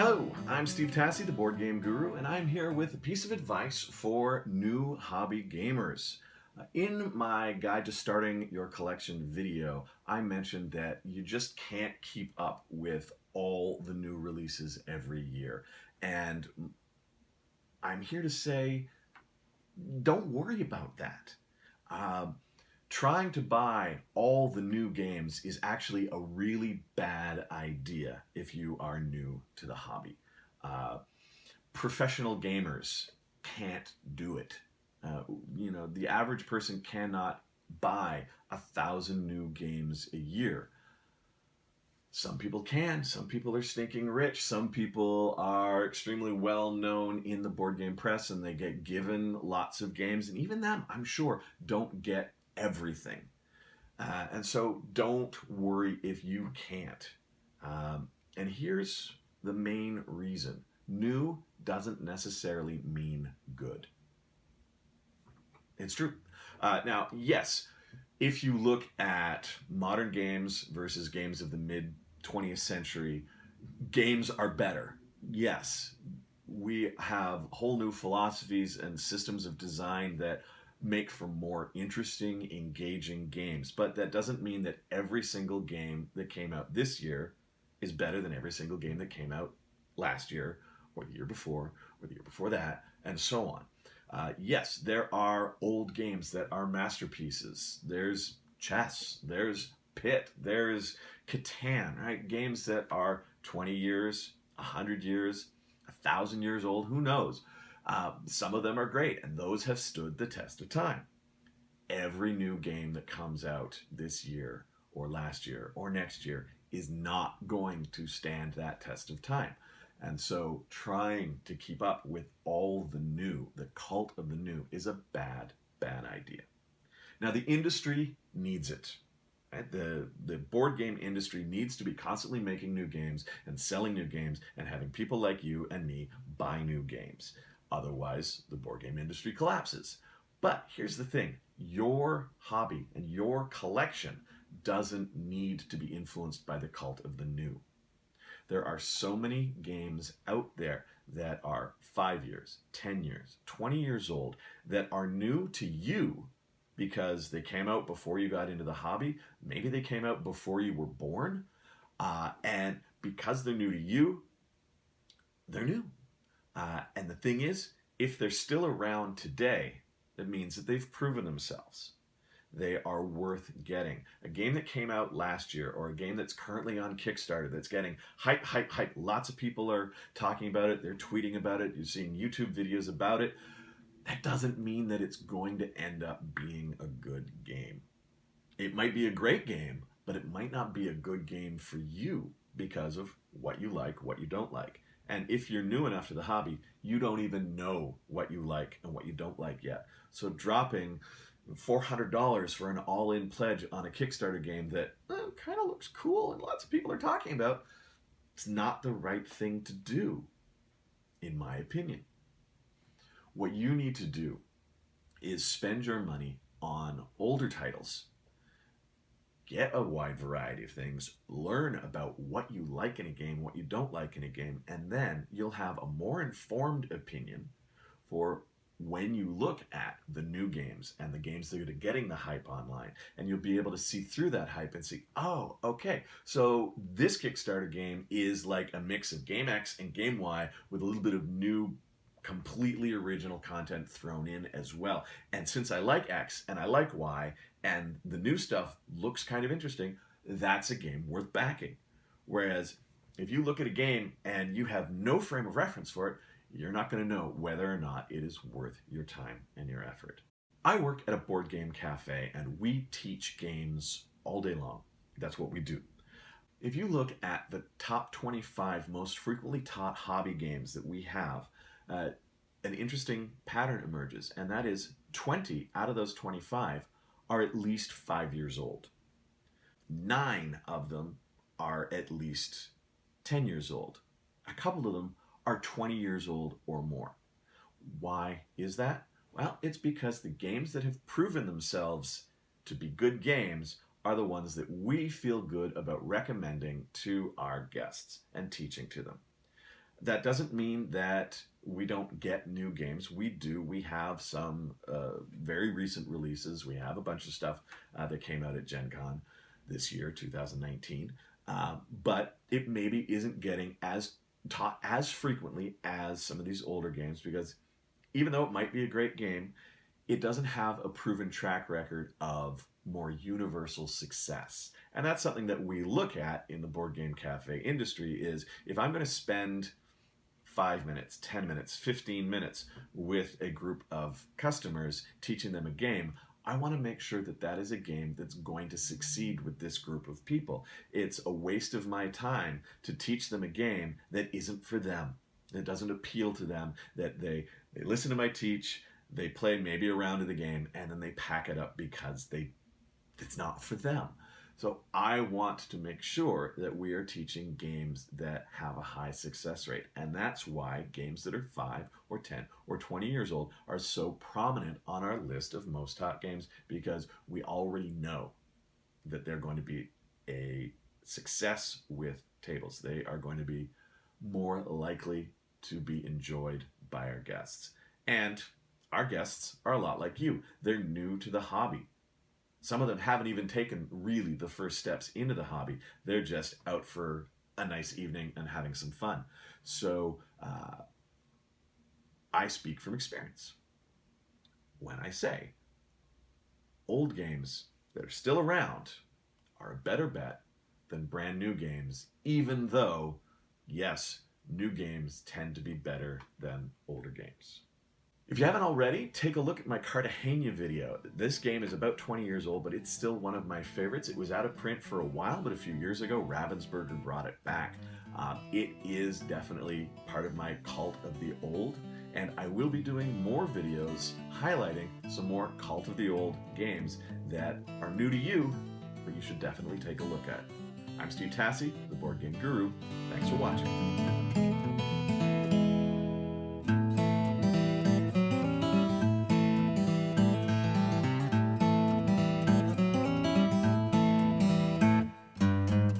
Hello, I'm Steve Tassi, the Board Game Guru, and I'm here with a piece of advice for new hobby gamers. In my Guide to Starting Your Collection video, I mentioned that you just can't keep up with all the new releases every year. And I'm here to say, don't worry about that. Uh, Trying to buy all the new games is actually a really bad idea if you are new to the hobby. Uh, Professional gamers can't do it. Uh, the average person cannot buy 1,000 new games a year. Some people can. Some people are stinking rich. Some people are extremely well known in the board game press and they get given lots of games. And even them, I'm sure, don't get everything. And so don't worry if you can't. And here's the main reason. New doesn't necessarily mean good. It's true. Now, yes, if you look at modern games versus games of the mid 20th century, games are better. Yes, we have whole new philosophies and systems of design that make for more interesting, engaging games. But that doesn't mean that every single game that came out this year is better than every single game that came out last year or the year before or the year before that, and so on. Yes, there are old games that are masterpieces. There's chess, there's Pit, there's Catan, right? Games that are 20 years, 100 years, 1,000 years old, who knows? Some of them are great, and those have stood the test of time. Every new game that comes out this year or last year or next year is not going to stand that test of time. And so trying to keep up with all the new, the cult of the new, is a bad, bad idea. Now, the industry needs it. Right? The board game industry needs to be constantly making new games and selling new games and having people like you and me buy new games. Otherwise, the board game industry collapses. But here's the thing. Your hobby and your collection doesn't need to be influenced by the cult of the new. There are so many games out there that are 5 years, 10 years, 20 years old that are new to you because they came out before you got into the hobby. Maybe they came out before you were born. And because they're new to you, they're new. And the thing is, if they're still around today, that means that they've proven themselves. They are worth getting. A game that came out last year or a game that's currently on Kickstarter that's getting hype, hype, hype. Lots of people are talking about it. They're tweeting about it. You're seeing YouTube videos about it. That doesn't mean that it's going to end up being a good game. It might be a great game, but it might not be a good game for you because of what you like, what you don't like. And if you're new enough to the hobby, you don't even know what you like and what you don't like yet. So dropping $400 for an all-in pledge on a Kickstarter game that kind of looks cool and lots of people are talking about, it's not the right thing to do, in my opinion. What you need to do is spend your money on older titles. Get a wide variety of things, learn about what you like in a game, what you don't like in a game, and then you'll have a more informed opinion for when you look at the new games and the games that are getting the hype online, and you'll be able to see through that hype and see, oh, okay, so this Kickstarter game is like a mix of Game X and Game Y with a little bit of new, completely original content thrown in as well. And since I like X and I like Y, and the new stuff looks kind of interesting, that's a game worth backing. Whereas if you look at a game and you have no frame of reference for it, you're not going to know whether or not it is worth your time and your effort. I work at a board game cafe and we teach games all day long. That's what we do. If you look at the top 25 most frequently taught hobby games that we have, an interesting pattern emerges, and that is 20 out of those 25 are at least 5 years old. 9 of them are at least 10 years old. A couple of them are 20 years old or more. Why is that? Well, it's because the games that have proven themselves to be good games are the ones that we feel good about recommending to our guests and teaching to them. That doesn't mean that we don't get new games. We do. We have some very recent releases. We have a bunch of stuff that came out at Gen Con this year, 2019. But it maybe isn't getting as taught as frequently as some of these older games, because even though it might be a great game, it doesn't have a proven track record of more universal success. And that's something that we look at in the board game cafe industry is, if I'm going to spend 5 minutes, 10 minutes, 15 minutes with a group of customers teaching them a game, I want to make sure that that is a game that's going to succeed with this group of people. It's a waste of my time to teach them a game that isn't for them, that doesn't appeal to them, that they listen to my teach, they play maybe a round of the game, and then they pack it up because it's not for them. So I want to make sure that we are teaching games that have a high success rate. And that's why games that are 5 or 10 or 20 years old are so prominent on our list of most taught games, because we already know that they're going to be a success with tables. They are going to be more likely to be enjoyed by our guests. And our guests are a lot like you. They're new to the hobby. Some of them haven't even taken really the first steps into the hobby. They're just out for a nice evening and having some fun. So I speak from experience when I say old games that are still around are a better bet than brand new games, even though, yes, new games tend to be better than older games. If you haven't already, take a look at my Cartagena video. This game is about 20 years old, but it's still one of my favorites. It was out of print for a while, but a few years ago, Ravensburger brought it back. It is definitely part of my cult of the old, and I will be doing more videos highlighting some more cult of the old games that are new to you, but you should definitely take a look at. I'm Steve Tassi, the Board Game Guru. Thanks for watching.